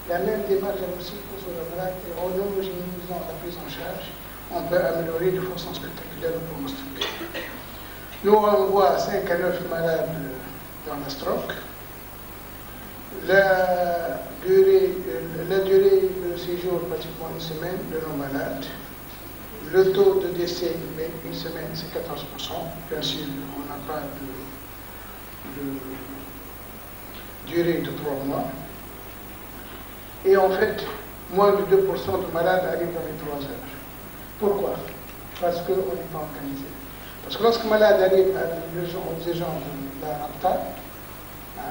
la même démarche diagnostique pour ce malade et en homogénéisant la prise en charge, on peut améliorer de façon spectaculaire le pronostic. Nous, on voit 5 à 9 malades dans la stroke. La durée de séjour, pratiquement une semaine, de nos malades. Le taux de décès, mais une semaine, c'est 14%. Bien sûr, on n'a pas de durée de 3 mois. Et en fait, moins de 2% de malades arrivent dans les 3 heures. Pourquoi? Parce qu'on n'est pas organisé. Parce que lorsque le malade arrive aux urgences de la RAPTA, à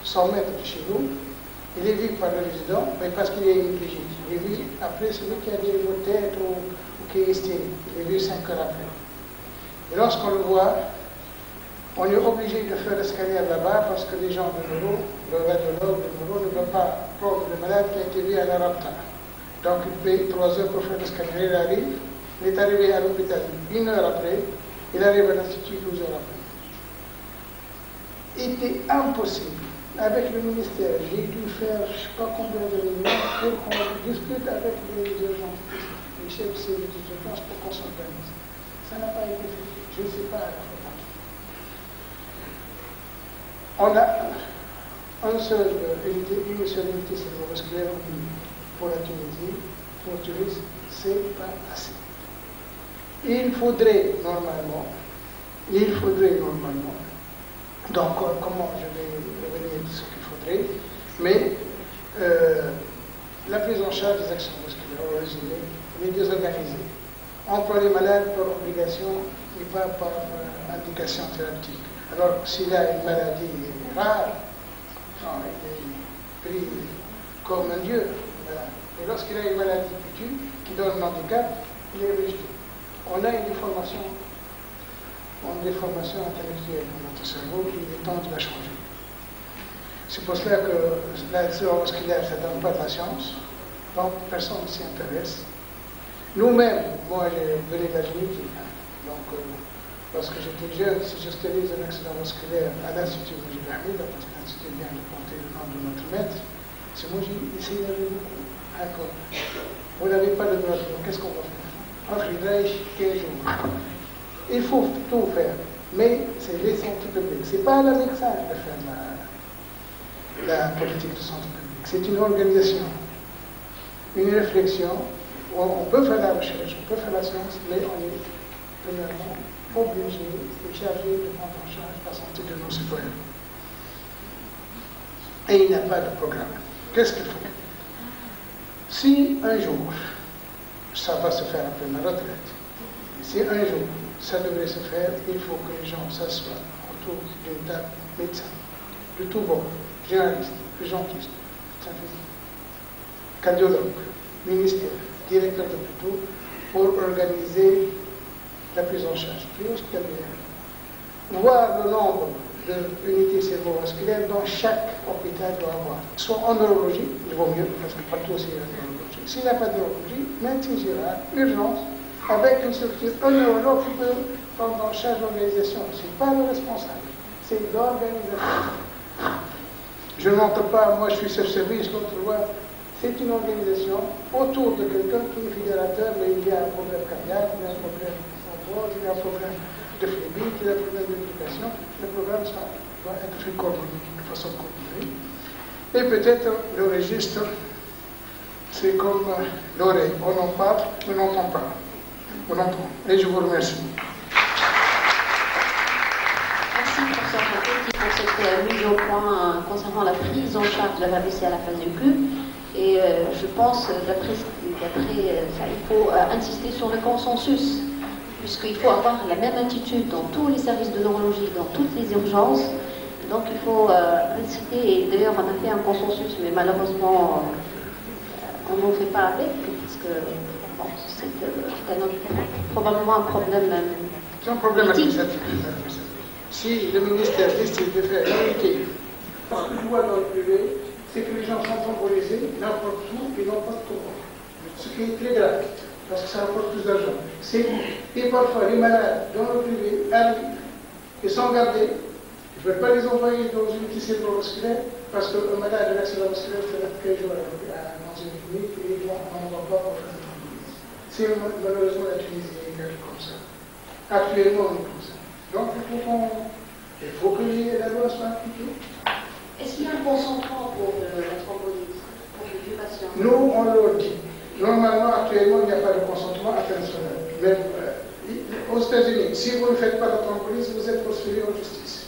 100 mètres de chez nous, il est vu par le résident, mais parce qu'il est négligé. Il est vu après celui qui a des maux de tête ou qui est hystérique. Il est vu 5 heures après. Et lorsqu'on le voit, on est obligé de faire le scanner là-bas parce que les gens de neuro, le radiologue de neuro ne veut pas prendre le malade qui a été vu à la RAPTA. Donc il paye 3 heures pour faire le scanner. Il arrive, il est arrivé à l'hôpital 1 heure après, il arrive à l'institut 12 heures après. Il était impossible. Avec le ministère, j'ai dû faire je ne sais pas combien de réunions pour qu'on discute avec les urgences, les chefs de service d'urgence pour qu'on s'organise. Ça n'a pas été fait. Je ne sais pas. On a une seule unité cérébrovasculaire pour la Tunisie. Pour Tunis, c'est pas assez. Il faudrait normalement, donc comment je vais revenir de ce qu'il faudrait, mais la prise en charge des actions vasculaires, au résumé, elle est désorganisée. On prend les malades par obligation et pas par indication thérapeutique. Alors, s'il a une maladie rare, il est pris comme un dieu. Voilà. Et lorsqu'il a une maladie qui tue, qui donne un handicap, il est rejeté. On a une déformation intellectuelle dans notre cerveau, il est temps de la changer. C'est pour cela que la cérébrovasculaire, ça ne donne pas de la science, donc personne ne s'y intéresse. Nous-mêmes, moi j'ai venu de la génétique, donc lorsque j'étais jeune, si je stérilise un accident vasculaire à l'Institut Moujib-Ahmed, parce que l'Institut vient de porter le nom de notre maître, c'est moi j'ai essayé d'aller beaucoup. D'accord. Vous n'avez pas de droit de vote, qu'est-ce qu'on va faire? Entre les 15 jours. Il faut tout faire, mais c'est les santé publique. Ce n'est pas à la médecin de faire la politique de santé publique. C'est une organisation, une réflexion. On peut faire la recherche, on peut faire la science, mais on est premièrement obligé et chargé de prendre en charge la santé de nos citoyens. Et il n'y a pas de programme. Qu'est-ce qu'il faut? Si un jour, ça va se faire après ma retraite, si un jour ça devrait se faire, il faut que les gens s'assoient autour d'une table médecin, de tout bord, généraliste, urgentiste, cardiologue, ministère, directeur d'hôpitaux, pour organiser la prise en charge préhospitalière, voir le nombre d'unités cérébrovasculaires dont chaque hôpital doit avoir. Soit en neurologie, il vaut mieux, parce que partout aussi il y a une neurologie. S'il n'y a pas de neurologie, médecine générale, urgence, avec une structure, un neurologue qui peut prendre en charge l'organisation. Ce n'est pas le responsable, c'est l'organisation. Je ne montre pas, moi je suis chef service, l'autre loi. C'est une organisation autour de quelqu'un qui est fédérateur, mais il y a un problème cardiaque, il y a un problème de santé, il y a un problème de phlébite, il y a un problème d'éducation. Le programme doit être fait coordonné, de façon coordonnée. Et peut-être le registre, c'est comme l'oreille. On en parle, mais on n'entend pas. On entend. Et je vous remercie. Merci professeur Fatou pour cette mise au point concernant la prise en charge de la VAVC à la phase aiguë. Et je pense, d'après ça, il faut insister sur le consensus, puisqu'il faut avoir la même attitude dans tous les services de neurologie, dans toutes les urgences. Donc il faut inciter, et d'ailleurs on a fait un consensus, mais malheureusement on n'en fait pas avec, parce que bon, c'est probablement un problème. C'est un problème administratif. Si le ministère décide de faire unité, parce que je vois dans le privé, c'est que les gens sont temporisés, n'importe où et n'importe comment. Ce qui est très grave, parce que ça rapporte plus d'argent. Et parfois, les malades dans le privé arrivent et sont gardés. Je ne vais pas les envoyer dans une unité cérébrovasculaire, parce que le malade de l'accident vasculaire fait 13 jours dans une clinique et on ne va pas pour faire une tunisie. C'est malheureusement la Tunisie est comme ça. Actuellement, on est comme ça. Donc il faut que la loi soit appliquée. Est-ce qu'il y a un consentement pour la thrombolyse, pour les vieux patients? Nous, on leur dit. Normalement, actuellement, il n'y a pas de consentement international. Même aux États-Unis, si vous ne faites pas la thrombolyse, vous êtes poursuivi en justice.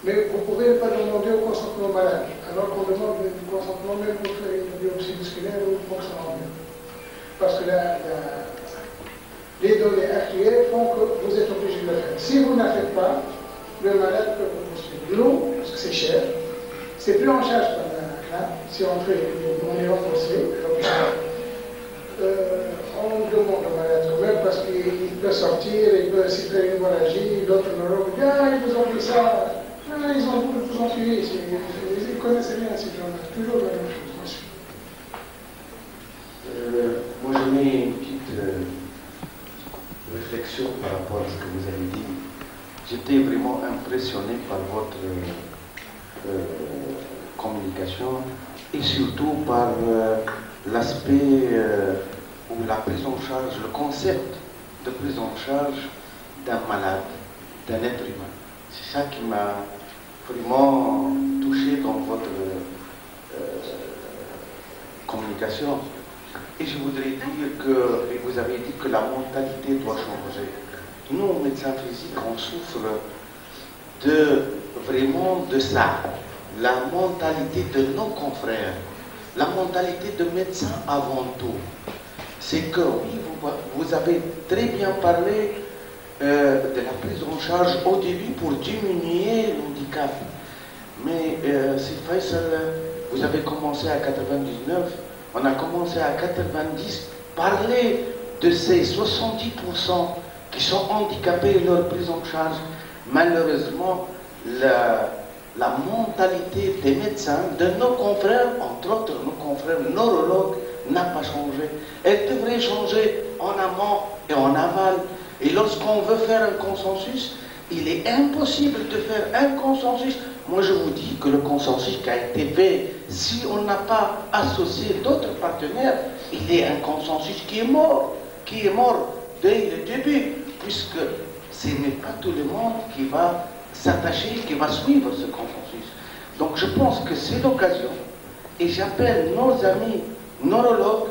Mais vous ne pouvez pas demander au consentement malade, alors qu'on demande le consentement même pour faire une biopsie musculaire ou une fonction organe. Parce que les données actuelles font que vous êtes obligé de le faire. Si vous ne la faites pas, le malade peut vous poursuivre. Nous, parce que c'est cher, c'est plus en charge par la si on est remboursé, on demande au malade quand même parce qu'il peut sortir, il peut s'y faire une hémorragie, l'autre neurologue dit ah, ils vous ont fait ça, ah, ils vous ont tué, ils connaissent rien ces gens-là, toujours la même chose. Moi je mets une petite réflexion par rapport à ce que vous avez dit. J'étais vraiment impressionné par votre communication et surtout par l'aspect ou la prise en charge, le concept de prise en charge d'un malade, d'un être humain. C'est ça qui m'a vraiment touché dans votre communication. Et je voudrais dire que, et vous avez dit que la mentalité doit changer. Nous, médecins physiques, on souffre vraiment de ça. La mentalité de nos confrères, la mentalité de médecins avant tout. C'est que, oui, vous avez très bien parlé de la prise en charge au début pour diminuer l'handicap. Mais c'est Faisal, vous avez commencé à 99, on a commencé à 90, parler de ces 70% qui sont handicapés et leur prise en charge. Malheureusement, la mentalité des médecins, de nos confrères, entre autres nos confrères neurologues, n'a pas changé. Elle devrait changer en amont et en aval. Et lorsqu'on veut faire un consensus, il est impossible de faire un consensus. Moi, je vous dis que le consensus qui a été fait, si on n'a pas associé d'autres partenaires, il est un consensus qui est mort dès le début, puisque ce n'est pas tout le monde qui va s'attacher, qui va suivre ce consensus. Donc, je pense que c'est l'occasion, et j'appelle nos amis neurologues,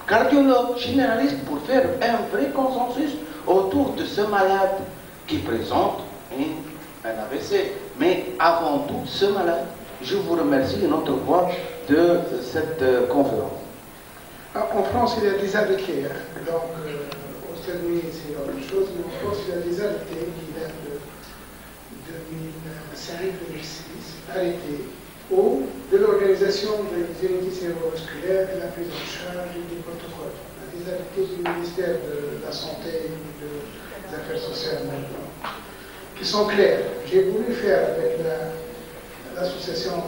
cardiologues, généralistes, pour faire un vrai consensus autour de ce malade qui présente un AVC. Mais avant tout, ce malade, je vous remercie une autre fois de cette conférence. En France, il y a des arrêtés. Donc, aux États-Unis, c'est autre chose, mais en France, il y a des arrêtés qui datent de 2005-2006, arrêtés, ou de l'organisation des unités cérébrovasculaires, de la prise en charge et des protocoles. Des arrêtés du ministère de la Santé et des Affaires sociales maintenant, qui sont clairs. J'ai voulu faire avec l'association,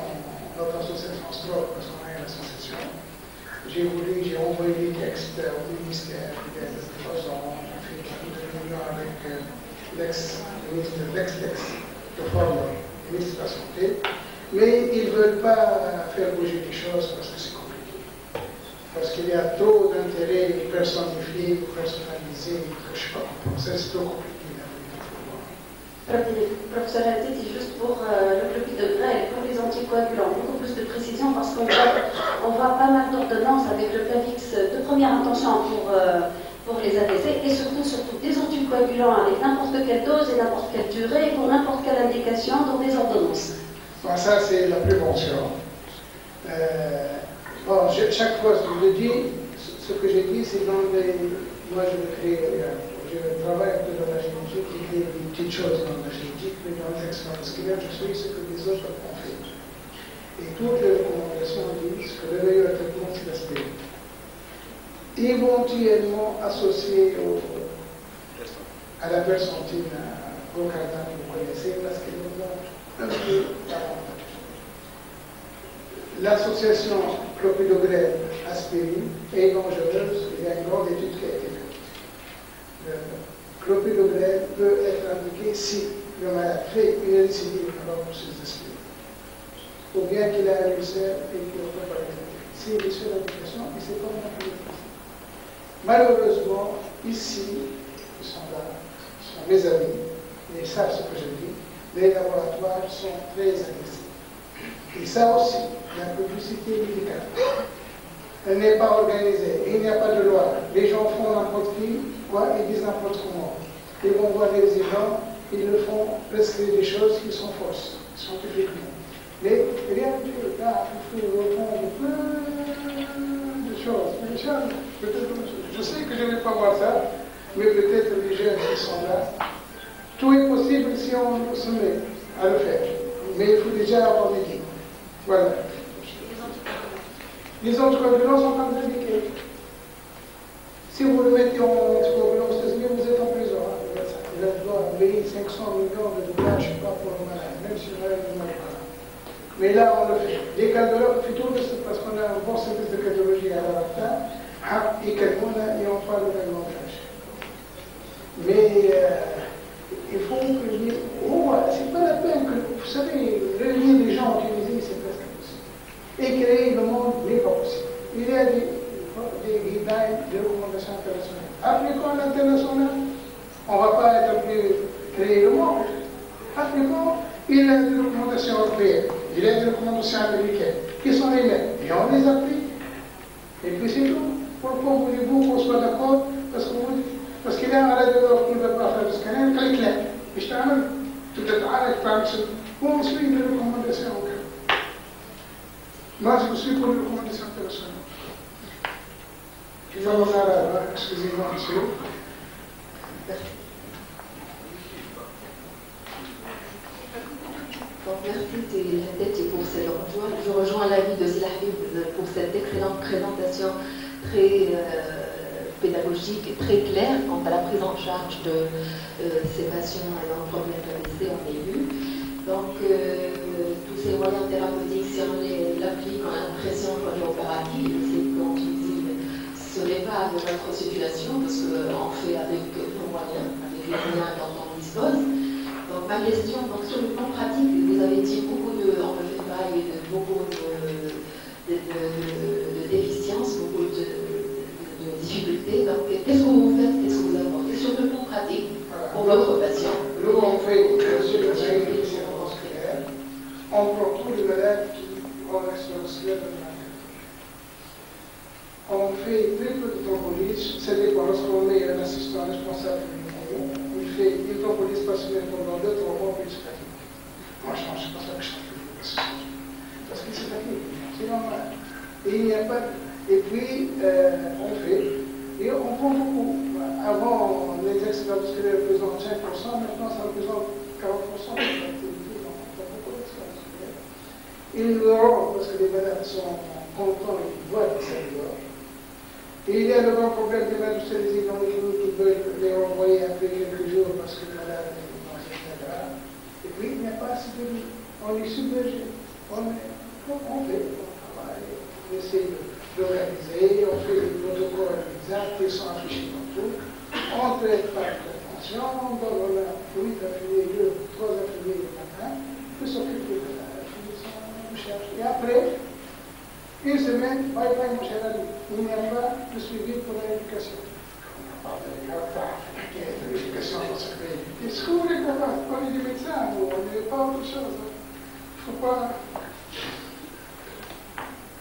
notre association Stroke, parce qu'on a une association. J'ai envoyé les textes au ministère de on a fait une réunion avec l'ex-de former, le ministre de la Santé, mais ils ne veulent pas faire bouger les choses parce que c'est compliqué. Parce qu'il y a trop d'intérêts personnifiés ou personnalisés, que je ne sais pas comment c'est trop compliqué. Professeur Hadid, juste pour le clopidogrel, pour les anticoagulants, beaucoup plus de précision parce qu'on voit pas mal d'ordonnances avec le Plavix de première intention pour les AVC et surtout des anticoagulants avec n'importe quelle dose et n'importe quelle durée pour n'importe quelle indication dans des ordonnances. Bon, ça, c'est la prévention. Chaque fois, je le dis, ce que j'ai dit, c'est dans les... Moi, je travaille un peu dans la génétique, il y a des petites choses dans la génétique, mais dans les extravasculaires, je suis ce que les autres ont fait. Et toutes les recommandations disent que le meilleur traitement, c'est l'aspirine. Éventuellement associé à la persentine, au cardin que vous connaissez, parce qu'elle est un peu davantage. L'association clopidogrel-aspirine est dangereuse, il y a une grande étude qui a été faite. Le clopidogrel peut être indiqué si le malade fait une récidive avant poursuite d'aspirine. ou bien qu'il a un ulcère et qu'il ne peut pas l'exercer. C'est les seules indications et c'est comme on a fait. Malheureusement, ici, ils sont là, ils sont mes amis, ils savent ce que je dis, les laboratoires sont très agressifs. Et ça aussi, la publicité médicale, elle n'est pas organisée, il n'y a pas de loi. Les gens font n'importe qui, quoi, ils disent n'importe comment. Ils vont voir les gens, ils le font prescrire des choses qui sont fausses, scientifiquement. Mais rien de tout, là, il faut répondre plein de choses. Je sais que je ne vais pas voir ça, mais peut-être les jeunes qui sont là, tout est possible si on se met à le faire. Mais il faut déjà avoir des guides. Voilà. Les anticoagulants sont contre-indiqués. Si vous le mettez en anticoagulant aux États-Unis, vous êtes en prison. Hein. Il doit payer 500 millions de dollars, je ne sais pas, pour le malade, même si le malade ne meurt pas. Mais là, on le fait. Les cardiologues, plutôt, parce qu'on a un bon service de cardiologie à la matin, et on parle de l'engagement. Mais il faut que... Oh, c'est pas la peine que... Vous savez, réunir les gens en Tunisie, c'est presque impossible. Et créer le monde n'est pas possible. Il y a des guidelines, des recommandations internationales. Appliquons l'international. On ne va pas être appelé créer le monde. Appliquons, il y a des recommandations européennes, il y a des recommandations américaines, qui sont les mêmes. Et on les applique. Et puis c'est tout. Pourquoi voulez-vous qu'on soit d'accord? Parce qu'il y a un radiologue qui ne veut pas faire le scanner, clique-là. Et je t'amène, tu te t'arrêtes, on suit les recommandations. Moi, je suis pour les recommandations internationales. Je vais en arabe, excusez-moi, monsieur. Donc, merci pour cette rejoint. Je rejoins l'avis de Salah Habib pour cette excellente présentation très pédagogique et très claire quant à la prise en charge de ces patients ayant un problème d'AVC en début. Donc, tous ces moyens thérapeutiques, si on les applique, on a l'impression qu'on est opératif. C'est comme tu dis, ce n'est pas de notre situation parce qu'on fait avec nos moyens, avec les moyens dont on dispose. Donc, ma question, donc, sur le plan pratique, vous avez dit beaucoup de, on ne fait pas, et beaucoup de déficiences, beaucoup de difficultés. Donc, qu'est-ce que vous faites, qu'est-ce que vous apportez sur le plan pratique pour votre patient? Nous, on fait sur le musculaire, on prend tous les malades qui ont un accident musculaire de la main. On fait très peu de thrombolyse, ça dépend, lorsqu'on met un assistant responsable du mouvement, il fait une thrombolyse passionnelle pendant 2-3 mois, puis il se fatigue. Moi, je ne sais pas ça que je fais, parce qu'il se fatigue, c'est normal. Et il n'y a pas. Et puis, on fait, et on prend beaucoup. Avant, les accidents musculaires représentent 5%, maintenant ça représente 40% de l'activité. On prend beaucoup d'accidents musculaires. Ils le rendent parce que les malades sont contents, ils voient que ça dehors. Et il y a le grand problème des malades hospitalisés dans les cliniques qui veulent les renvoyer après quelques jours parce que le malade est dans un état grave. Et puis, il n'y a pas assez de vie. On est submergé. On fait, on travaille, on essaie d'organiser, on fait des protocoles exacts, ils sont affichés partout. On traite par prévention, on donne la 8 affiliés, 3 affiliés le matin, puis s'occuper de la recherche. Et après, une semaine, bye bye mon cher ami, il n'y a pas de suivi pour l'éducation. On parle de l'éducation dans ce pays. Est-ce que vous voulez qu'on est des médecins, on n'est pas autre chose. Il ne faut pas.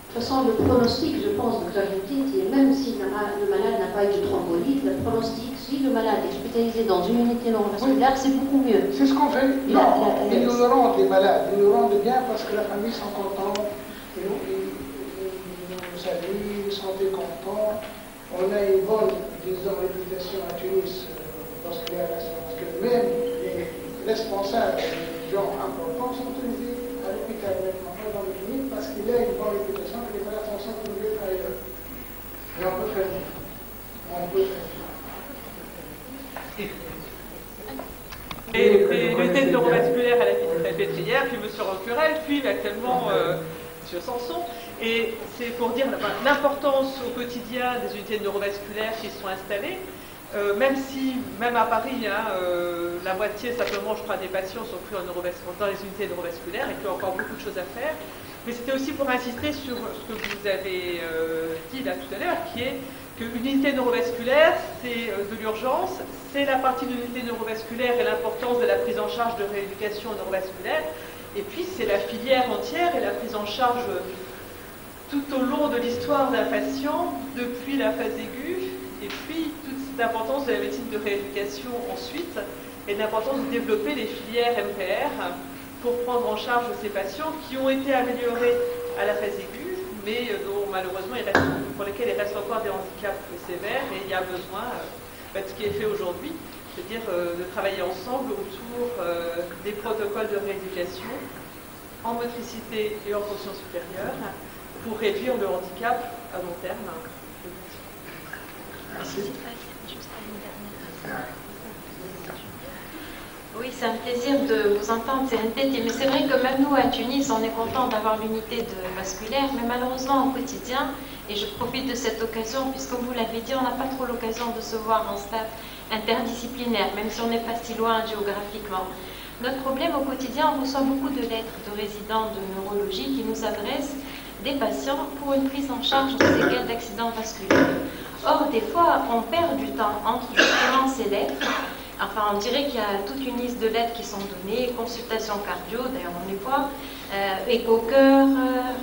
De toute façon, le pronostic, je pense, docteur Youtine, même si le malade n'a pas eu de thrombolyse, le pronostic, si le malade est hospitalisé dans une unité neurovasculaire, c'est beaucoup mieux. C'est ce qu'on fait. Non, ils nous rendent les malades, ils nous rendent bien parce que la famille sont contents, ils nous saluent, ils sont contents. On a une bonne, disons, réputation à Tunis parce qu'il y a parce que même les responsables, les gens importants sont tunisiens à l'hôpital, maintenant pas dans le clinique, parce qu'il y a une bonne réputation que les malades sont trouvés ailleurs. Mais on peut faire mieux. On peut faire mieux. Et l'unité neurovasculaire à la Salpêtrière, puis M. Roquerel, puis actuellement M. Sanson. Et c'est pour dire l'importance au quotidien des unités neurovasculaires qui sont installées. Même si, même à Paris, hein, la moitié simplement, je crois, des patients sont pris dans les unités neurovasculaires et qu'il y a encore beaucoup de choses à faire. Mais c'était aussi pour insister sur ce que vous avez dit là tout à l'heure, qui est qu'une unité neurovasculaire, c'est de l'urgence, c'est la partie de l'unité neurovasculaire et l'importance de la prise en charge de rééducation neurovasculaire, et puis c'est la filière entière et la prise en charge tout au long de l'histoire d'un patient, depuis la phase aiguë, et puis toute l'importance de la médecine de rééducation ensuite, et l'importance de développer les filières MPR pour prendre en charge ces patients qui ont été améliorés à la phase aiguë, mais dont malheureusement pour lesquels il reste encore des handicaps sévères, et il y a besoin de ce qui est fait aujourd'hui, c'est-à-dire de travailler ensemble autour des protocoles de rééducation en motricité et en fonction supérieure pour réduire le handicap à long terme. Merci. Oui, c'est un plaisir de vous entendre, c'est NTT. Mais c'est vrai que même nous, à Tunis, on est content d'avoir l'unité vasculaire, mais malheureusement, au quotidien, et je profite de cette occasion, puisque vous l'avez dit, on n'a pas trop l'occasion de se voir en staff interdisciplinaire, même si on n'est pas si loin géographiquement. Notre problème au quotidien, on reçoit beaucoup de lettres de résidents de neurologie qui nous adressent des patients pour une prise en charge de séquelles d'accidents vasculaires. Or, des fois, on perd du temps entre justement ces lettres. Enfin, on dirait qu'il y a toute une liste de lettres qui sont données, consultation cardio, d'ailleurs on les voit, écho-cœur,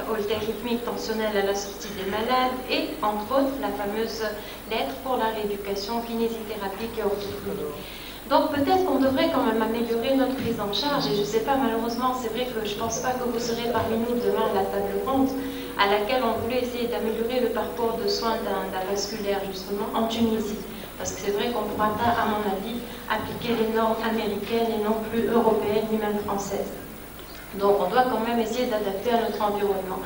holter rythmique tensionnelle à la sortie des malades, et entre autres la fameuse lettre pour la rééducation kinésithérapie et orthophonie. Donc peut-être qu'on devrait quand même améliorer notre prise en charge, et je ne sais pas, malheureusement, c'est vrai que je ne pense pas que vous serez parmi nous demain à la table ronde à laquelle on voulait essayer d'améliorer le parcours de soins d'un vasculaire, justement, en Tunisie. Parce que c'est vrai qu'on ne pourra pas, à mon avis, appliquer les normes américaines et non plus européennes ni même françaises. Donc on doit quand même essayer d'adapter à notre environnement.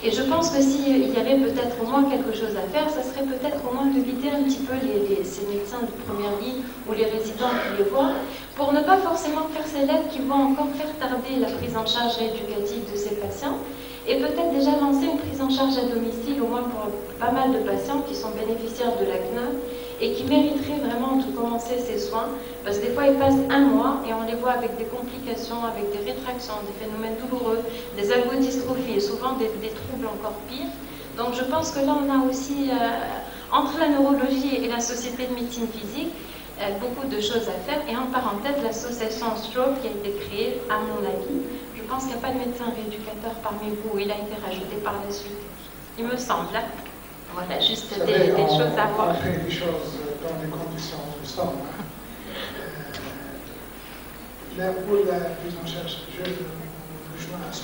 Et je pense que s'il y avait peut-être au moins quelque chose à faire, ça serait peut-être au moins de guider un petit peu ces médecins de première ligne ou les résidents qui les voient, pour ne pas forcément faire ces lettres qui vont encore faire tarder la prise en charge rééducative de ces patients, et peut-être déjà lancer une prise en charge à domicile, au moins pour pas mal de patients qui sont bénéficiaires de la CNAM et qui mériteraient vraiment de commencer ces soins, parce que des fois ils passent un mois et on les voit avec des complications, avec des rétractions, des phénomènes douloureux, des algodystrophies et souvent des troubles encore pires. Donc je pense que là on a aussi, entre la neurologie et la société de médecine physique, beaucoup de choses à faire. Et en parenthèse, l'association Stroke qui a été créée, à mon avis, je pense qu'il n'y a pas de médecin rééducateur parmi vous, il a été rajouté par la suite, il me semble. Hein. Voilà, juste des choses à voir. On fait des choses dans des conditions sombres. Là, pour la prise en charge, je rejoins à 100%.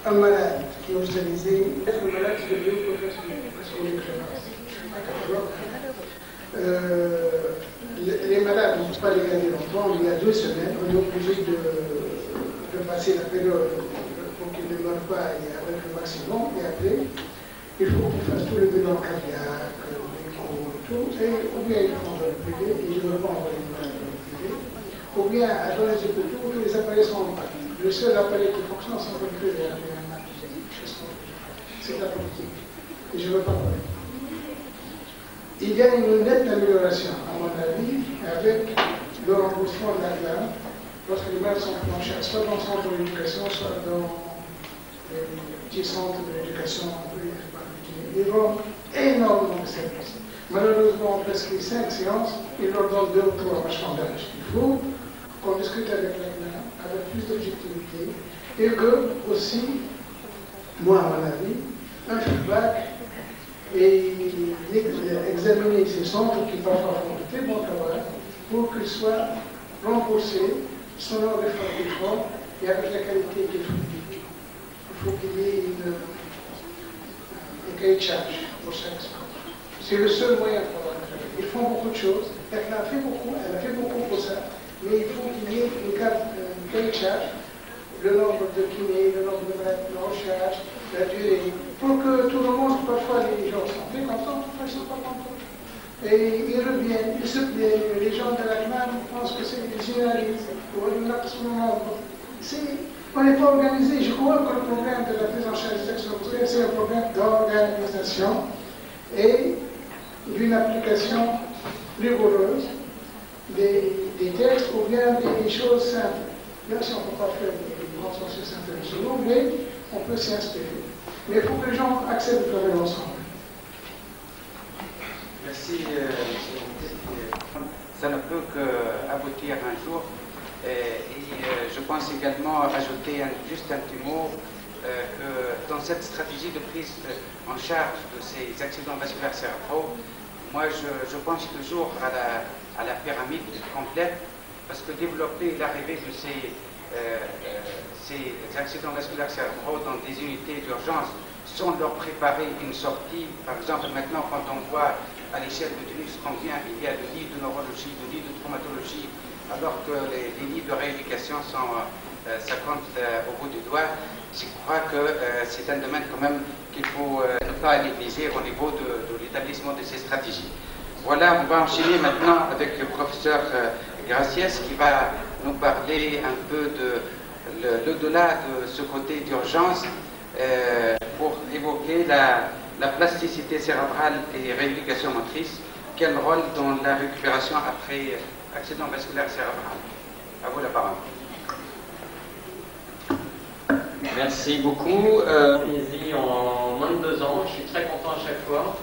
Un malade qui est hospitalisé, un malade qui devient les malades, on ne peut pas les garder longtemps. Il y a 2 semaines, on est obligé de passer la période pour qu'ils ne meurent pas et avec le maximum. Et après, il faut qu'on fasse tout le bilan cardiaque, l'écho, tout. Et ou bien ils font dans le privé, et ils ne veulent pas envoyer dans le privé. Ou bien, dans les hôpitaux, tous les appareils sont en panne. Le seul appareil qui fonctionne, c'est le privé. C'est la politique. Et je ne veux pas parler. Il y a une nette amélioration, à mon avis, avec le remboursement de la CNAM, lorsque les malades sont pris en charge, soit dans le centre de l'éducation, soit dans les petits centres de l'éducation particuliers. Ils vendent énormément de services. Malheureusement, presque 5 séances, ils leur donnent 2 ou 3 marchandages. Il faut qu'on discute avec la CNAM, avec plus d'objectivité, et que, aussi, moi, à mon avis, un feedback et examiner ces centres qui parfois font de très bon travail pour qu'ils soient remboursés selon l'effort qu'ils font et avec la qualité qu'ils font. Il faut qu'il y ait un cahier de charge pour chaque centre. C'est le seul moyen pour pouvoir travailler. Ils font beaucoup de choses. Elle a fait beaucoup pour ça, mais il faut qu'il y ait un cahier de charge, le nombre de kinés, le nombre de malades en charge, la durée, pour que tout le monde, parfois les gens sont très contents, parfois ils ne sont pas contents. Et ils reviennent, ils se plaignent, les gens de la CNAM pensent que c'est des généralistes, ou on n'est pas organisé. Je crois que le problème de la prise en charge des accidents vasculaires, c'est un problème d'organisation. Et une application rigoureuse des textes ou bien des choses simples. Bien sûr, on ne peut pas faire des consensus internationaux, mais on peut s'y inspirer. Mais il faut que les gens acceptent de travailler ensemble. Merci. Ça ne peut qu'aboutir un jour. Je pense également ajouter juste un petit mot que dans cette stratégie de prise en charge de ces accidents vasculaires cérébraux, moi je pense toujours à la pyramide complète, parce que développer l'arrivée de ces accidents vasculaires cérébraux dans des unités d'urgence sans leur préparer une sortie, par exemple maintenant quand on voit à l'échelle de Tunis combien il y a de lits de neurologie, de lits de traumatologie, alors que les lits de rééducation sont 50 au bout du doigt, je crois que c'est un domaine quand même qu'il faut ne pas négliger au niveau de l'établissement de ces stratégies. Voilà, on va enchaîner maintenant avec le professeur Graciès qui va nous parler un peu de l'au-delà de ce côté d'urgence pour évoquer la plasticité cérébrale et rééducation motrice. Quel rôle dans la récupération après accident vasculaire cérébral? À vous la parole. Merci beaucoup. Tunisie en moins de 2 ans, je suis très content à chaque fois.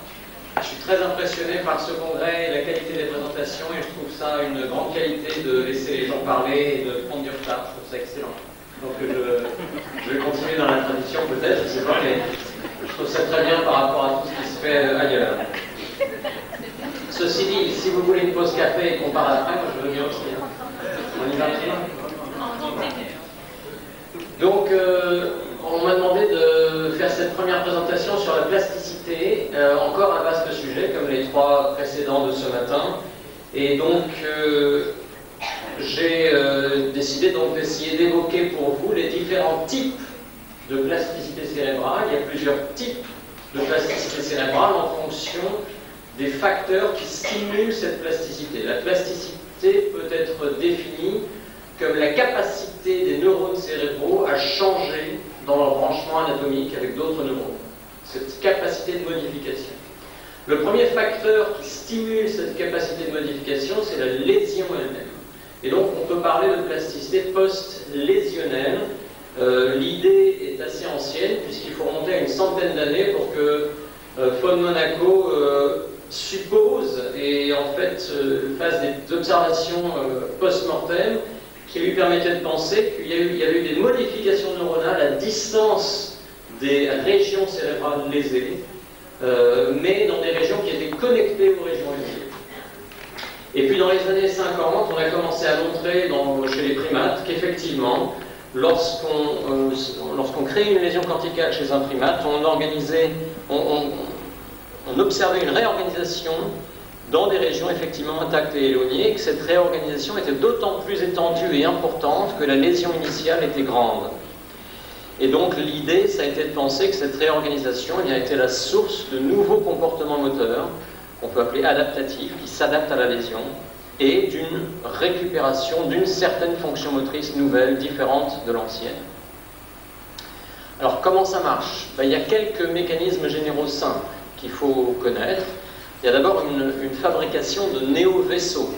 Je suis très impressionné par ce congrès et la qualité des présentations et je trouve ça une grande qualité de laisser les gens parler et de prendre du retard. Je trouve ça excellent. Donc je vais continuer dans la tradition peut-être, je sais pas, mais je trouve ça très bien par rapport à tout ce qui se fait ailleurs. Ceci dit, si vous voulez une pause café et qu'on parle après, moi je veux bien aussi. On y va bien. Donc, on m'a demandé de faire cette première présentation sur la plasticité, encore un vaste sujet, comme les 3 précédents de ce matin. Et donc, j'ai décidé d'essayer d'évoquer pour vous les différents types de plasticité cérébrale. Il y a plusieurs types de plasticité cérébrale en fonction des facteurs qui stimulent cette plasticité. La plasticité peut être définie comme la capacité des neurones cérébraux à changer dans leur branchement anatomique avec d'autres neurones. Cette capacité de modification. Le premier facteur qui stimule cette capacité de modification, c'est la lésion elle-même. Et donc on peut parler de plasticité post-lésionnelle. L'idée est assez ancienne, puisqu'il faut remonter à une centaine d'années pour que von Monaco suppose et en fait fasse des observations post-mortem qui lui permettait de penser qu'il y avait eu des modifications neuronales à distance des régions cérébrales lésées, mais dans des régions qui étaient connectées aux régions lésées. Et puis dans les années 50, on a commencé à montrer chez les primates qu'effectivement, lorsqu'on crée une lésion corticale chez un primate, on observait une réorganisation dans des régions effectivement intactes et éloignées, et que cette réorganisation était d'autant plus étendue et importante que la lésion initiale était grande. Et donc l'idée, ça a été de penser que cette réorganisation était la source de nouveaux comportements moteurs, qu'on peut appeler adaptatifs, qui s'adaptent à la lésion, et d'une récupération d'une certaine fonction motrice nouvelle, différente de l'ancienne. Alors comment ça marche? Il y a quelques mécanismes généraux simples qu'il faut connaître. Il y a d'abord une fabrication de néo-vaisseaux.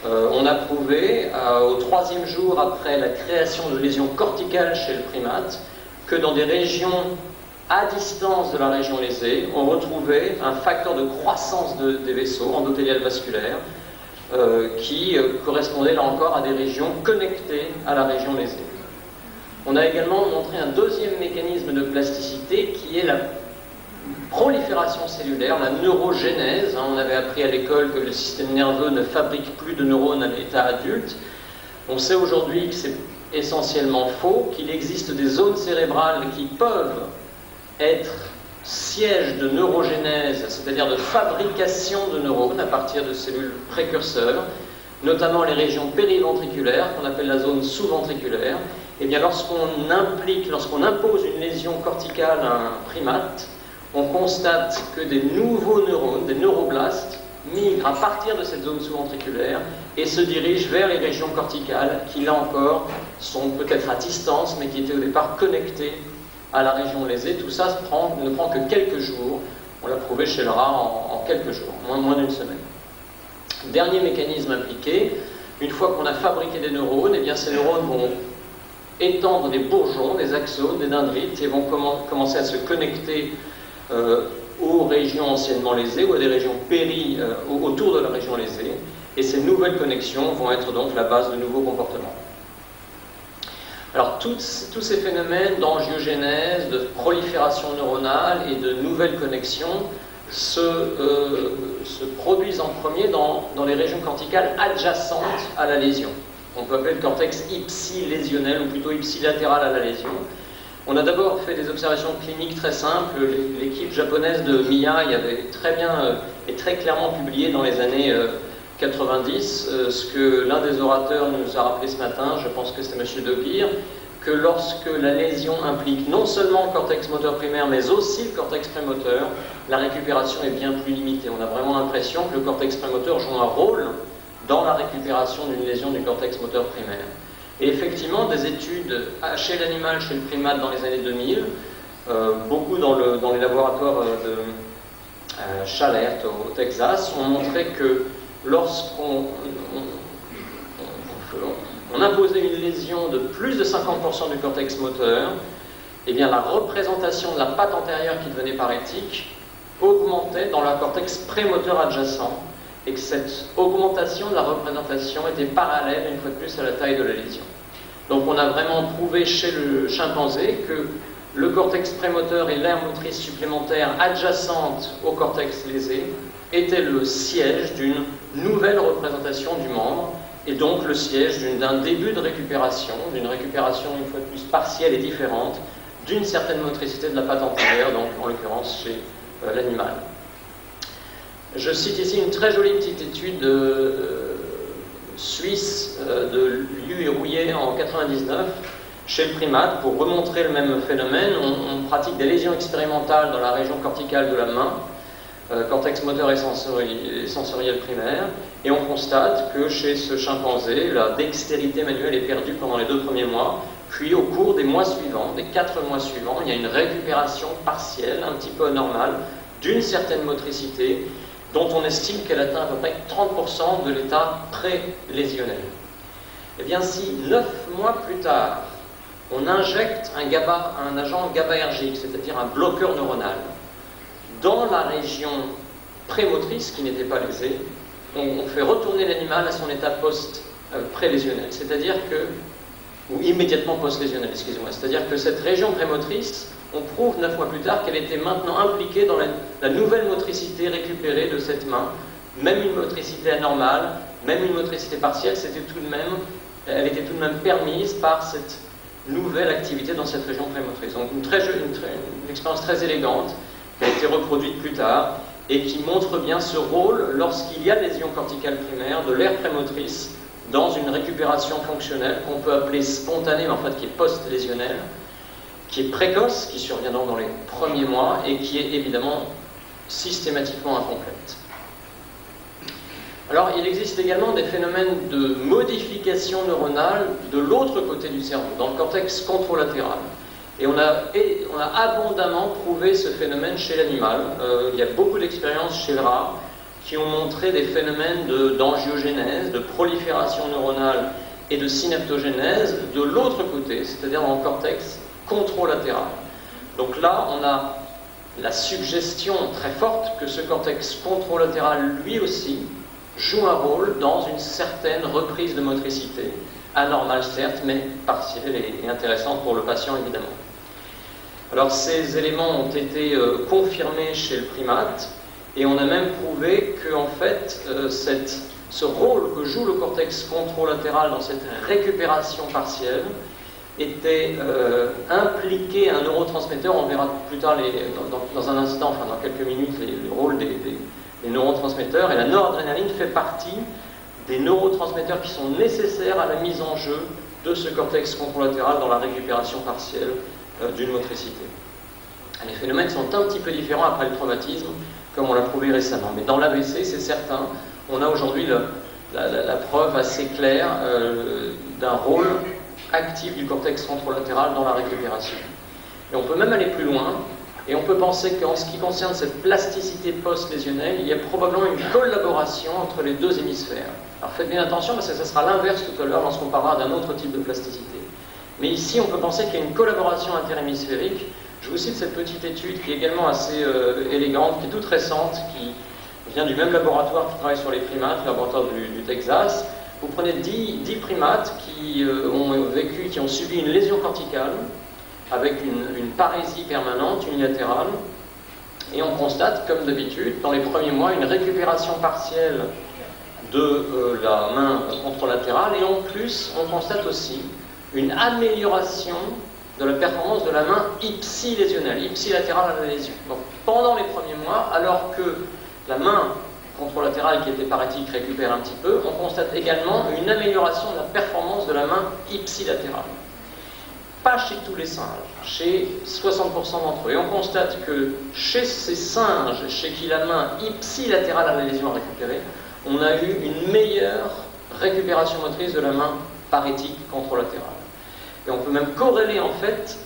On a prouvé, au 3e jour après la création de lésions corticales chez le primate, que dans des régions à distance de la région lésée, on retrouvait un facteur de croissance des vaisseaux endothéliales vasculaires qui correspondait là encore à des régions connectées à la région lésée. On a également montré un deuxième mécanisme de plasticité qui est la prolifération cellulaire, la neurogénèse. On avait appris à l'école que le système nerveux ne fabrique plus de neurones à l'état adulte. On sait aujourd'hui que c'est essentiellement faux, qu'il existe des zones cérébrales qui peuvent être siège de neurogénèse, c'est-à-dire de fabrication de neurones à partir de cellules précurseurs, notamment les régions périventriculaires, qu'on appelle la zone sous-ventriculaire. Et bien lorsqu'on impose une lésion corticale à un primate, on constate que des nouveaux neurones, des neuroblastes, migrent à partir de cette zone sous-ventriculaire et se dirigent vers les régions corticales qui, là encore, sont peut-être à distance, mais qui étaient au départ connectées à la région lésée. Tout ça ne prend que quelques jours On l'a prouvé chez le rat en quelques jours, moins d'une semaine. Dernier mécanisme impliqué, une fois qu'on a fabriqué des neurones, eh bien ces neurones vont étendre des bourgeons, des axones, des dendrites et vont commencer à se connecter aux régions anciennement lésées ou à des régions autour de la région lésée. Et ces nouvelles connexions vont être donc la base de nouveaux comportements. Alors tous ces phénomènes d'angiogénèse, de prolifération neuronale et de nouvelles connexions se produisent en premier dans les régions corticales adjacentes à la lésion. On peut appeler le cortex ipsilésionnel ou plutôt ipsilatéral à la lésion. On a d'abord fait des observations cliniques très simples. L'équipe japonaise de Miyai avait très bien et très clairement publié dans les années 90 ce que l'un des orateurs nous a rappelé ce matin, je pense que c'était M. De Beer, que lorsque la lésion implique non seulement le cortex moteur primaire mais aussi le cortex prémoteur, la récupération est bien plus limitée. On a vraiment l'impression que le cortex prémoteur joue un rôle dans la récupération d'une lésion du cortex moteur primaire. Et effectivement, des études chez l'animal, chez le primate dans les années 2000, beaucoup dans les laboratoires de Chalert au Texas, ont montré que lorsqu'on imposait une lésion de plus de 50% du cortex moteur, eh bien la représentation de la patte antérieure qui devenait parétique augmentait dans le cortex prémoteur adjacent, et que cette augmentation de la représentation était parallèle, une fois de plus, à la taille de la lésion. Donc on a vraiment prouvé chez le chimpanzé que le cortex prémoteur et l'aire motrice supplémentaire adjacente au cortex lésé étaient le siège d'une nouvelle représentation du membre, et donc le siège d'un début de récupération, d'une récupération une fois de plus partielle et différente, d'une certaine motricité de la patte antérieure, donc en l'occurrence chez l'animal. Je cite ici une très jolie petite étude suisse de Liu et Rouillet en 99 chez le primate pour remontrer le même phénomène. On pratique des lésions expérimentales dans la région corticale de la main, cortex moteur et sensoriel primaire, et on constate que chez ce chimpanzé, la dextérité manuelle est perdue pendant les 2 premiers mois, puis au cours des mois suivants, des 4 mois suivants, il y a une récupération partielle, un petit peu anormale, d'une certaine motricité, dont on estime qu'elle atteint à peu près 30% de l'état pré-lésionnel. Eh bien, si 9 mois plus tard, on injecte un agent GABAergique, c'est-à-dire un bloqueur neuronal, dans la région prémotrice qui n'était pas lésée, on fait retourner l'animal à son état pré-lésionnel, c'est-à-dire que, ou immédiatement post-lésionnel, excusez-moi, c'est-à-dire que cette région prémotrice, on prouve 9 mois plus tard qu'elle était maintenant impliquée dans la nouvelle motricité récupérée de cette main, même une motricité anormale, même une motricité partielle, elle était tout de même permise par cette nouvelle activité dans cette région prémotrice. Donc une expérience très élégante qui a été reproduite plus tard et qui montre bien ce rôle lorsqu'il y a lésion corticale primaire de l'aire prémotrice dans une récupération fonctionnelle qu'on peut appeler spontanée, mais en fait qui est post-lésionnelle, qui est précoce, qui survient donc dans les premiers mois et qui est évidemment systématiquement incomplète. Alors, il existe également des phénomènes de modification neuronale de l'autre côté du cerveau, dans le cortex contralatéral. Et on a abondamment prouvé ce phénomène chez l'animal. Il y a beaucoup d'expériences chez le rat qui ont montré des phénomènes d'angiogénèse, de prolifération neuronale et de synaptogénèse de l'autre côté, c'est-à-dire dans le cortex contralatéral. Donc là, on a la suggestion très forte que ce cortex contralatéral, lui aussi, joue un rôle dans une certaine reprise de motricité, anormale certes, mais partielle et intéressante pour le patient évidemment. Alors ces éléments ont été confirmés chez le primate, et on a même prouvé que en fait, ce rôle que joue le cortex contralatéral dans cette récupération partielle était impliqué un neurotransmetteur. On verra plus tard dans un instant, enfin dans quelques minutes, le rôle des neurotransmetteurs, et la noradrénaline fait partie des neurotransmetteurs qui sont nécessaires à la mise en jeu de ce cortex contralatéral dans la récupération partielle d'une motricité. Les phénomènes sont un petit peu différents après le traumatisme, comme on l'a prouvé récemment, mais dans l'AVC, c'est certain, on a aujourd'hui la preuve assez claire d'un rôle actif du cortex contralatéral dans la récupération. Et on peut même aller plus loin, Et on peut penser qu'en ce qui concerne cette plasticité post-lésionnelle, il y a probablement une collaboration entre les deux hémisphères. Alors faites bien attention parce que ça sera l'inverse tout à l'heure lorsqu'on parlera d'un autre type de plasticité. Mais ici, on peut penser qu'il y a une collaboration interhémisphérique. Je vous cite cette petite étude qui est également assez élégante, qui est toute récente, qui vient du même laboratoire qui travaille sur les primates, le laboratoire du Texas. Vous prenez 10 primates qui ont subi une lésion corticale, avec une parésie permanente, unilatérale, et on constate, comme d'habitude, dans les premiers mois, une récupération partielle de la main contralatérale, et en plus, on constate aussi une amélioration de la performance de la main ipsilésionnelle, ipsilatérale à la lésion. Donc, pendant les premiers mois, alors que la main contralatérale qui était parétique récupère un petit peu, on constate également une amélioration de la performance de la main ipsilatérale. Pas chez tous les singes, chez 60% d'entre eux. Et on constate que chez ces singes, chez qui la main ipsilatérale à la lésion a récupéré, on a eu une meilleure récupération motrice de la main parétique contralatérale. Et on peut même corréler en fait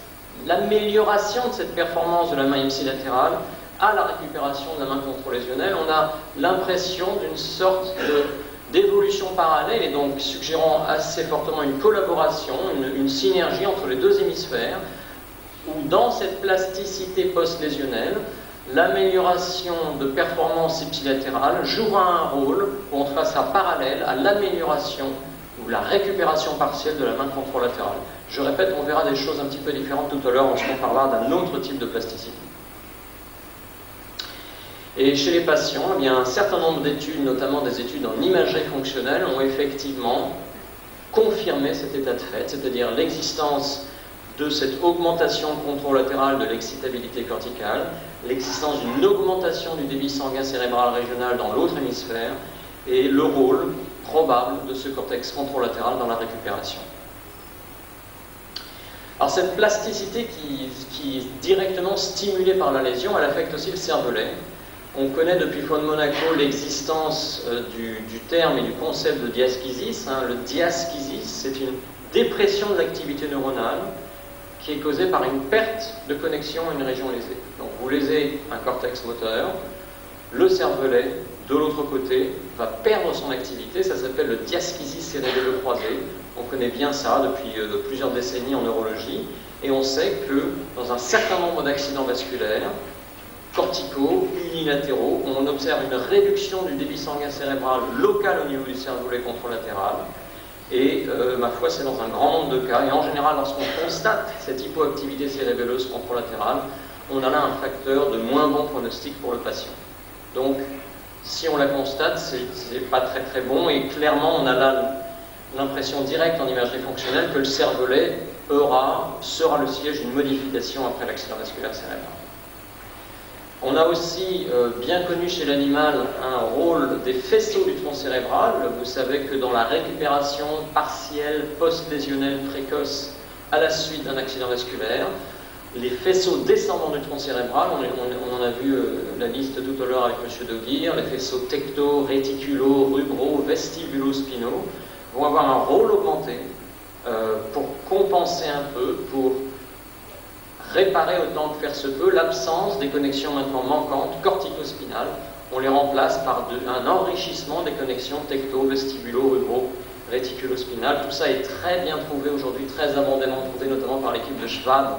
l'amélioration de cette performance de la main ipsilatérale à la récupération de la main controlésionnelle. On a l'impression d'une sorte d'évolution parallèle et donc suggérant assez fortement une collaboration, une synergie entre les deux hémisphères, où dans cette plasticité post-lésionnelle, l'amélioration de performance ipsilatérale jouera un rôle où on sera parallèle à l'amélioration ou la récupération partielle de la main contralatérale. Je répète, on verra des choses un petit peu différentes tout à l'heure lorsqu'on parlera d'un autre type de plasticité. Et chez les patients, eh bien, un certain nombre d'études, notamment des études en imagerie fonctionnelle, ont effectivement confirmé cet état de fait, c'est-à-dire l'existence de cette augmentation contralatérale de l'excitabilité corticale, l'existence d'une augmentation du débit sanguin cérébral régional dans l'autre hémisphère, et le rôle probable de ce cortex contralatéral dans la récupération. Alors cette plasticité qui est directement stimulée par la lésion, elle affecte aussi le cervelet. On connaît depuis von Monaco l'existence du terme et du concept de diaskisis. Le diaskisis, c'est une dépression de l'activité neuronale qui est causée par une perte de connexion à une région lésée. Donc vous lésez un cortex moteur, le cervelet, de l'autre côté, va perdre son activité, ça s'appelle le diaskisis cérébelleux croisé. On connaît bien ça depuis plusieurs décennies en neurologie, et on sait que dans un certain nombre d'accidents vasculaires, corticaux, unilatéraux, on observe une réduction du débit sanguin cérébral local au niveau du cervelet contralatéral, et ma foi c'est dans un grand nombre de cas, et en général lorsqu'on constate cette hypoactivité cérébelleuse contralatérale, on a là un facteur de moins bon pronostic pour le patient. Donc si on la constate, c'est pas très très bon, et clairement on a là l'impression directe en imagerie fonctionnelle que le cervelet sera le siège d'une modification après l'accident vasculaire cérébral. On a aussi bien connu chez l'animal un rôle des faisceaux du tronc cérébral. Vous savez que dans la récupération partielle post-lésionnelle précoce à la suite d'un accident vasculaire, les faisceaux descendants du tronc cérébral, on en a vu la liste tout à l'heure avec M. Dauguir, les faisceaux tecto, réticulo, rubro, vestibulo-spinaux, vont avoir un rôle augmenté pour compenser un peu, pour réparer autant que faire se peut l'absence des connexions maintenant manquantes cortico-spinales. On les remplace par un enrichissement des connexions tecto, vestibulo, rubro, réticulo-spinales. Tout ça est très bien prouvé aujourd'hui, très abondamment prouvé, notamment par l'équipe de Schwab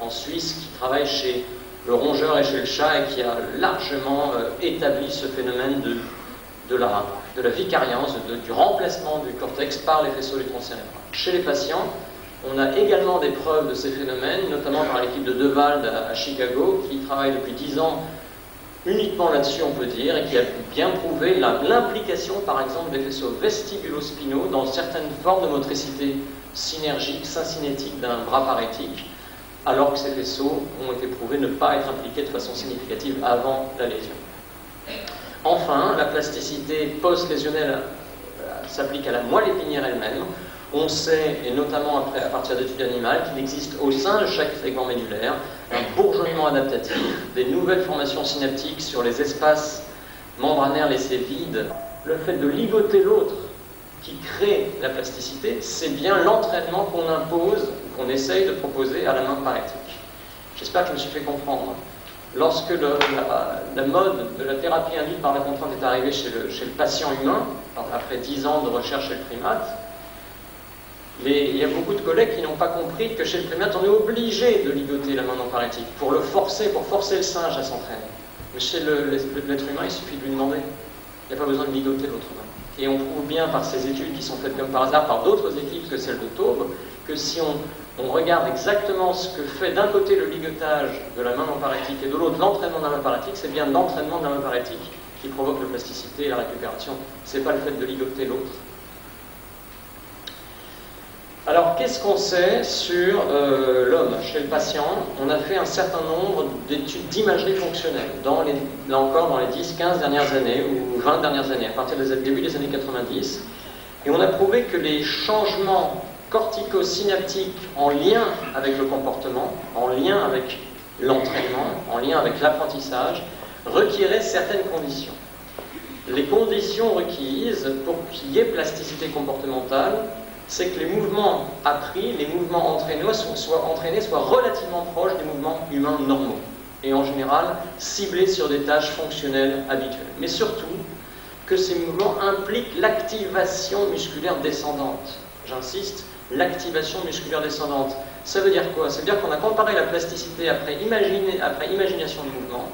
en Suisse, qui travaille chez le rongeur et chez le chat et qui a largement établi ce phénomène de la vicariance, du remplacement du cortex par les faisceaux du tronc cérébral. Chez les patients, on a également des preuves de ces phénomènes, notamment par l'équipe de Devald à Chicago, qui travaille depuis 10 ans uniquement là-dessus, on peut dire, et qui a bien prouvé l'implication, par exemple, des faisceaux vestibulo-spinaux dans certaines formes de motricité synergique, syncinétique d'un bras parétique, alors que ces faisceaux ont été prouvés ne pas être impliqués de façon significative avant la lésion. Enfin, la plasticité post-lésionnelle s'applique à la moelle épinière elle-même. On sait, et notamment à partir d'études animales, qu'il existe au sein de chaque segment médulaire un bourgeonnement adaptatif, des nouvelles formations synaptiques sur les espaces membranaires laissés vides. Le fait de ligoter l'autre qui crée la plasticité, c'est bien l'entraînement qu'on impose, qu'on essaye de proposer à la main parétique. J'espère que je me suis fait comprendre. lorsque la mode de la thérapie induite par la contrainte est arrivée chez le patient humain, après 10 ans de recherche chez le primate, il y a beaucoup de collègues qui n'ont pas compris que chez le primate, on est obligé de ligoter la main non parétique pour forcer le singe à s'entraîner. Mais chez l'être humain, il suffit de lui demander. Il n'y a pas besoin de ligoter l'autre main. Et on prouve bien par ces études qui sont faites comme par hasard par d'autres équipes que celle de Taube, que si on regarde exactement ce que fait d'un côté le ligotage de la main non parétique et de l'autre l'entraînement de la main parétique, c'est bien l'entraînement de la main parétique qui provoque la plasticité et la récupération. Ce n'est pas le fait de ligoter l'autre. Alors, qu'est-ce qu'on sait sur l'homme chez le patient? On a fait un certain nombre d'études d'imagerie fonctionnelle, là encore dans les 10, 15 dernières années, ou 20 dernières années, à partir du début des années 90, et on a prouvé que les changements cortico-synaptiques en lien avec le comportement, en lien avec l'entraînement, en lien avec l'apprentissage, requéraient certaines conditions. Les conditions requises pour qu'il y ait plasticité comportementale, c'est que les mouvements appris, les mouvements entraînés soient relativement proches des mouvements humains normaux, et en général ciblés sur des tâches fonctionnelles habituelles. Mais surtout, que ces mouvements impliquent l'activation musculaire descendante. J'insiste, l'activation musculaire descendante. Ça veut dire quoi? Ça veut dire qu'on a comparé la plasticité après imagination du mouvement,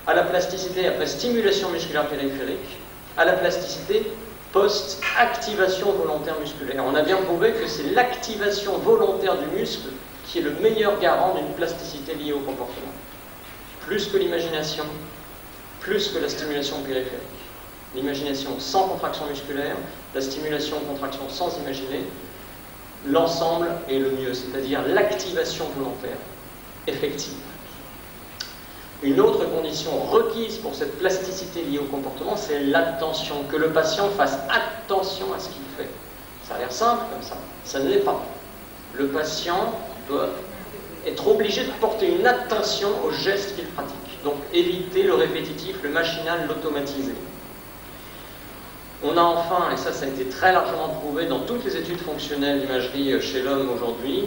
à la plasticité après stimulation musculaire périphérique, à la plasticité post-activation volontaire musculaire. On a bien prouvé que c'est l'activation volontaire du muscle qui est le meilleur garant d'une plasticité liée au comportement. Plus que l'imagination, plus que la stimulation périphérique. L'imagination sans contraction musculaire, la stimulation-contraction sans imaginer, l'ensemble est le mieux, c'est-à-dire l'activation volontaire effective. Une autre condition requise pour cette plasticité liée au comportement, c'est l'attention, que le patient fasse attention à ce qu'il fait. Ça a l'air simple comme ça, ça ne l'est pas. Le patient doit être obligé de porter une attention aux gestes qu'il pratique, donc éviter le répétitif, le machinal, l'automatisé. On a enfin, et ça a été très largement prouvé dans toutes les études fonctionnelles d'imagerie chez l'homme aujourd'hui,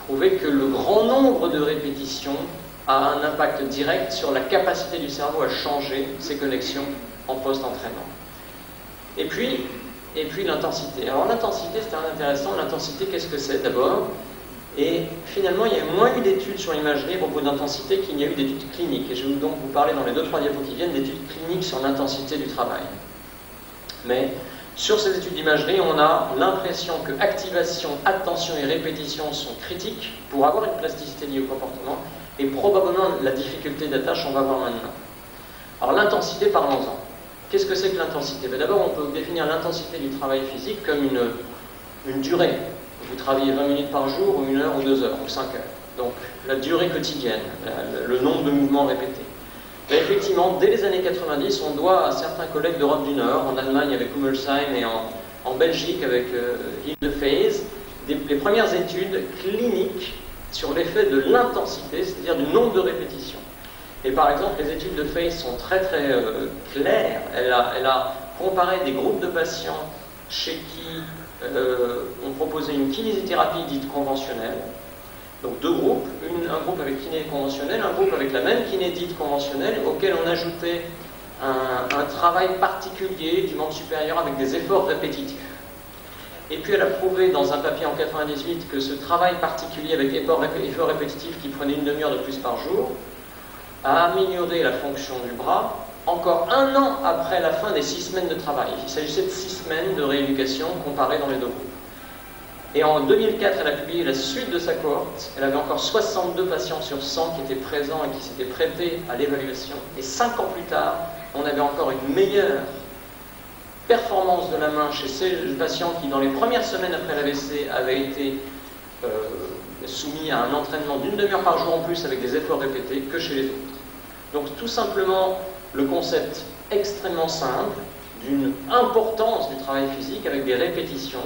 prouvé que le grand nombre de répétitions a un impact direct sur la capacité du cerveau à changer ses connexions en post-entraînement. Et puis l'intensité. Alors l'intensité, c'est intéressant. L'intensité, qu'est-ce que c'est d'abord? Et finalement, il y a moins eu d'études sur l'imagerie à propos d'intensité qu'il n'y a eu d'études cliniques. Et je vais donc vous parler dans les 2-3 diapos qui viennent d'études cliniques sur l'intensité du travail. Mais sur ces études d'imagerie, on a l'impression que activation, attention et répétition sont critiques pour avoir une plasticité liée au comportement. Et probablement la difficulté d'attache, on va voir maintenant. Alors l'intensité, parlons-en. Qu'est-ce que c'est que l'intensité? D'abord, on peut définir l'intensité du travail physique comme une durée. Vous travaillez 20 minutes par jour, ou 1 heure, ou 2 heures, ou 5 heures. Donc la durée quotidienne, le nombre de mouvements répétés. Et effectivement, dès les années 90, on doit à certains collègues d'Europe du Nord, en Allemagne avec Hummelsheim et en Belgique avec Hilde-Faes, les premières études cliniques sur l'effet de l'intensité, c'est-à-dire du nombre de répétitions. Et par exemple, les études de Faes sont très claires. Elle a comparé des groupes de patients chez qui on proposait une kinésithérapie dite conventionnelle. Donc 2 groupes, un groupe avec kiné conventionnelle, un groupe avec la même kiné dite conventionnelle, auquel on ajoutait un travail particulier du membre supérieur avec des efforts répétitifs. Et puis elle a prouvé dans un papier en 98 que ce travail particulier avec efforts répétitifs qui prenait 1 demi-heure de plus par jour a amélioré la fonction du bras encore 1 an après la fin des 6 semaines de travail. Il s'agissait de 6 semaines de rééducation comparées dans les 2 groupes. Et en 2004, elle a publié la suite de sa cohorte. Elle avait encore 62 patients sur 100 qui étaient présents et qui s'étaient prêtés à l'évaluation. Et 5 ans plus tard, on avait encore une meilleure performance de la main chez ces patients qui, dans les premières semaines après l'AVC, avaient été soumis à un entraînement d'1 demi-heure par jour en plus avec des efforts répétés que chez les autres. Donc tout simplement, le concept extrêmement simple d'une importance du travail physique avec des répétitions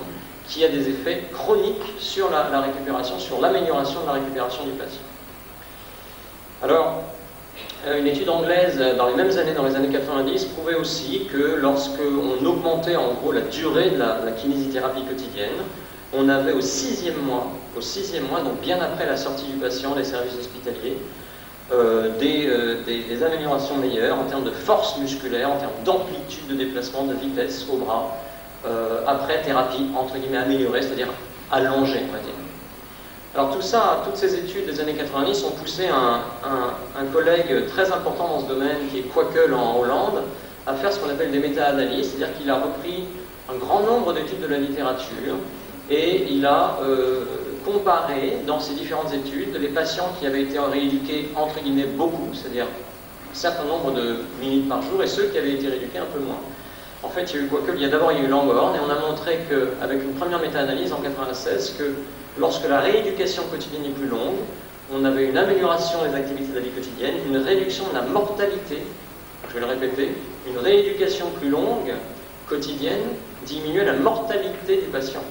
qui a des effets chroniques sur la récupération, sur l'amélioration de la récupération du patient. Alors, une étude anglaise dans les mêmes années, dans les années 90, prouvait aussi que lorsqu'on augmentait en gros la durée de la kinésithérapie quotidienne, on avait au 6e mois, donc bien après la sortie du patient des services hospitaliers, des améliorations meilleures en termes de force musculaire, en termes d'amplitude de déplacement, de vitesse au bras, après thérapie entre guillemets améliorée, c'est-à-dire allongée, on va dire. Alors tout ça, toutes ces études des années 90 ont poussé un collègue très important dans ce domaine, qui est Kwakkel en Hollande, à faire ce qu'on appelle des méta-analyses, c'est-à-dire qu'il a repris un grand nombre d'études de la littérature et il a comparé dans ces différentes études les patients qui avaient été rééduqués entre guillemets beaucoup, c'est-à-dire un certain nombre de minutes par jour, et ceux qui avaient été rééduqués un peu moins. En fait, il y a eu Kwakkel, il y a d'abord eu Langhorne, et on a montré qu'avec une première méta-analyse en 1996, que lorsque la rééducation quotidienne est plus longue, on avait une amélioration des activités de la vie quotidienne, une réduction de la mortalité, je vais le répéter, une rééducation plus longue quotidienne diminuait la mortalité du patient.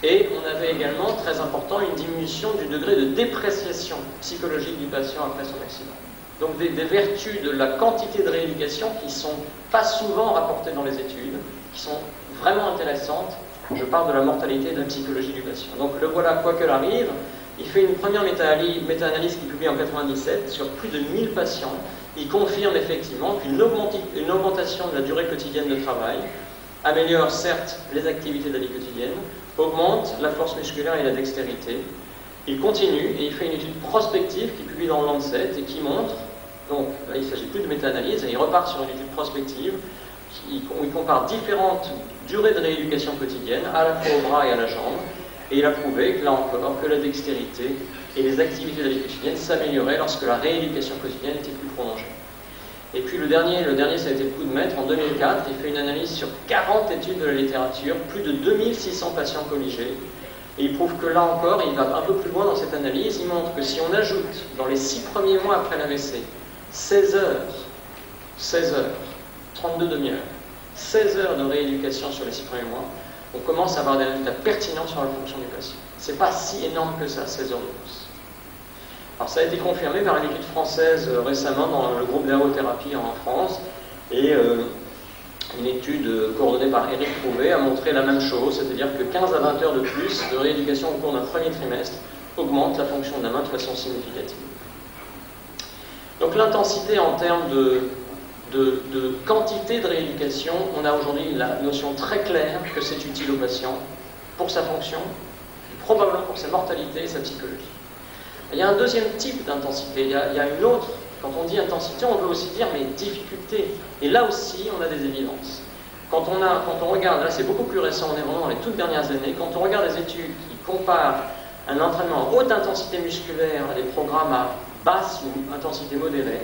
Et on avait également, très important, une diminution du degré de dépréciation psychologique du patient après son accident. Donc des vertus de la quantité de rééducation qui ne sont pas souvent rapportées dans les études, qui sont vraiment intéressantes. Je parle de la mortalité et de la psychologie du patient. Donc le voilà, Kwakkel arrive, il fait une première méta-analyse qu'il publie en 1997 sur plus de 1000 patients. Il confirme effectivement qu'une augmentation de la durée quotidienne de travail améliore certes les activités de la vie quotidienne, augmente la force musculaire et la dextérité. Il continue et il fait une étude prospective qu'il publie dans le Lancet et qui montre, donc là il ne s'agit plus de méta-analyse, et il repart sur une étude prospective où il compare différentes durées de rééducation quotidienne, à la fois au bras et à la jambe, et il a prouvé que là encore, que la dextérité et les activités de la vie quotidienne s'amélioraient lorsque la rééducation quotidienne était plus prolongée. Et puis le dernier, ça a été le coup de maître. En 2004, il fait une analyse sur 40 études de la littérature, plus de 2600 patients colligés. Et il prouve que là encore, il va un peu plus loin dans cette analyse. Il montre que si on ajoute dans les 6 premiers mois après l'AVC 16 heures, 32 demi-heures, 16 heures de rééducation sur les 6 premiers mois, on commence à avoir des résultats pertinents sur la fonction du patient. C'est pas si énorme que ça, 16 heures de plus. Alors ça a été confirmé par une étude française récemment dans le groupe d'aérothérapie en France, et une étude coordonnée par Éric Prouvé a montré la même chose, c'est-à-dire que 15 à 20 heures de plus de rééducation au cours d'un premier trimestre augmente la fonction de la main de façon significative. Donc l'intensité en termes de quantité de rééducation, on a aujourd'hui la notion très claire que c'est utile au patient pour sa fonction, probablement pour sa mortalité et sa psychologie. Il y a un deuxième type d'intensité, il y a une autre. Quand on dit intensité, on veut aussi dire mais difficulté. Et là aussi, on a des évidences. Quand on regarde, là c'est beaucoup plus récent, on est vraiment dans les toutes dernières années, quand on regarde des études qui comparent un entraînement à haute intensité musculaire à des programmes à basse ou intensité modérée,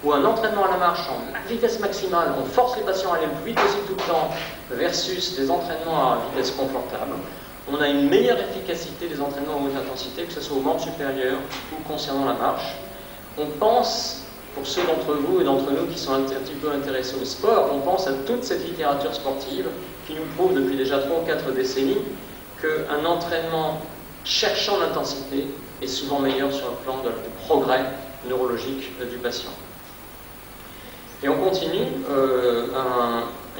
ou un entraînement à la marche en vitesse maximale, on force les patients à aller le plus vite possible tout le temps, versus des entraînements à vitesse confortable, on a une meilleure efficacité des entraînements à haute intensité, que ce soit aux membres supérieurs ou concernant la marche. On pense, pour ceux d'entre vous et d'entre nous qui sont un petit peu intéressés au sport, on pense à toute cette littérature sportive qui nous prouve depuis déjà 3 ou 4 décennies qu'un entraînement cherchant l'intensité est souvent meilleur sur le plan du progrès neurologique du patient. Et on continue,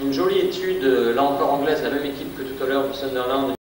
une jolie étude, là encore anglaise, la même équipe que tout à l'heure du Sunderland,